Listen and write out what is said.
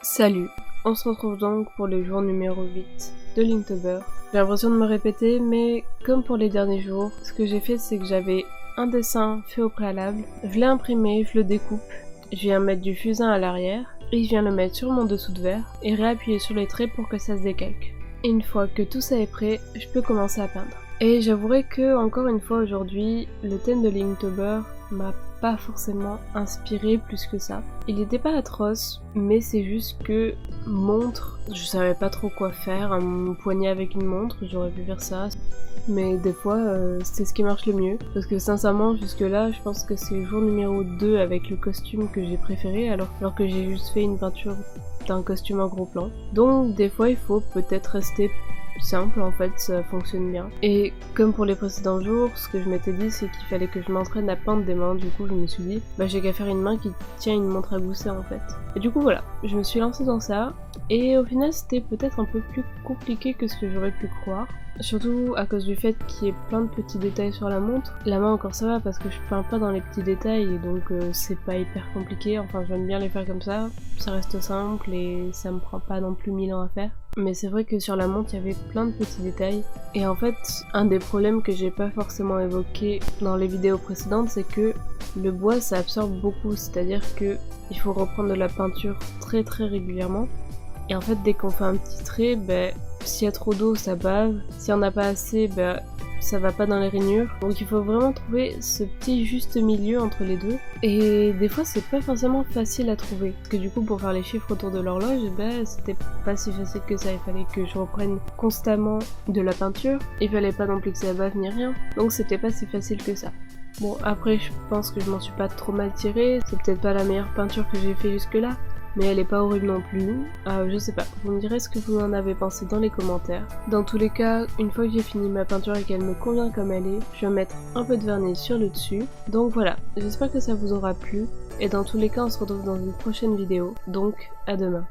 Salut, on se retrouve donc pour le jour numéro 8 de Linktober. J'ai l'impression de me répéter, mais comme pour les derniers jours, ce que j'ai fait c'est que j'avais un dessin fait au préalable, je l'ai imprimé, je le découpe, je viens mettre du fusain à l'arrière, et je viens le mettre sur mon dessous de verre, et réappuyer sur les traits pour que ça se décalque. Et une fois que tout ça est prêt, je peux commencer à peindre. Et j'avouerai que, encore une fois aujourd'hui, le thème de Linktober m'a pas forcément inspiré plus que ça. Il était pas atroce, mais c'est juste que montre, je savais pas trop quoi faire, un poignet avec une montre, j'aurais pu faire ça. Mais des fois, c'est ce qui marche le mieux. Parce que sincèrement, jusque là, je pense que c'est le jour numéro 2 avec le costume que j'ai préféré, alors que j'ai juste fait une peinture d'un costume en gros plan. Donc des fois, il faut peut-être rester simple, en fait, ça fonctionne bien. Et comme pour les précédents jours, ce que je m'étais dit, c'est qu'il fallait que je m'entraîne à peindre des mains. Du coup, je me suis dit, bah j'ai qu'à faire une main qui tient une montre à gousset, en fait. Et du coup, voilà, je me suis lancée dans ça. Et au final, c'était peut-être un peu plus compliqué que ce que j'aurais pu croire. Surtout à cause du fait qu'il y ait plein de petits détails sur la montre. La main encore ça va parce que je peins pas dans les petits détails et donc c'est pas hyper compliqué. Enfin, j'aime bien les faire comme ça reste simple et ça me prend pas non plus 1000 ans à faire. Mais c'est vrai que sur la montre, il y avait plein de petits détails. Et en fait, un des problèmes que j'ai pas forcément évoqué dans les vidéos précédentes, c'est que le bois, ça absorbe beaucoup. C'est-à-dire que il faut reprendre de la peinture très régulièrement. Et en fait, dès qu'on fait un petit trait, s'il y a trop d'eau, ça bave. S'il y en a pas assez, ça va pas dans les rainures. Donc il faut vraiment trouver ce petit juste milieu entre les deux. Et des fois, c'est pas forcément facile à trouver. Parce que du coup, pour faire les chiffres autour de l'horloge, c'était pas si facile que ça. Il fallait que je reprenne constamment de la peinture. Il fallait pas non plus que ça bave ni rien. Donc c'était pas si facile que ça. Bon, après, je pense que je m'en suis pas trop mal tirée. C'est peut-être pas la meilleure peinture que j'ai fait jusque-là. Mais elle est pas horrible non plus. Je sais pas, vous me direz ce que vous en avez pensé dans les commentaires. Dans tous les cas, une fois que j'ai fini ma peinture et qu'elle me convient comme elle est, je vais mettre un peu de vernis sur le dessus. Donc voilà, j'espère que ça vous aura plu. Et dans tous les cas, on se retrouve dans une prochaine vidéo. Donc, à demain.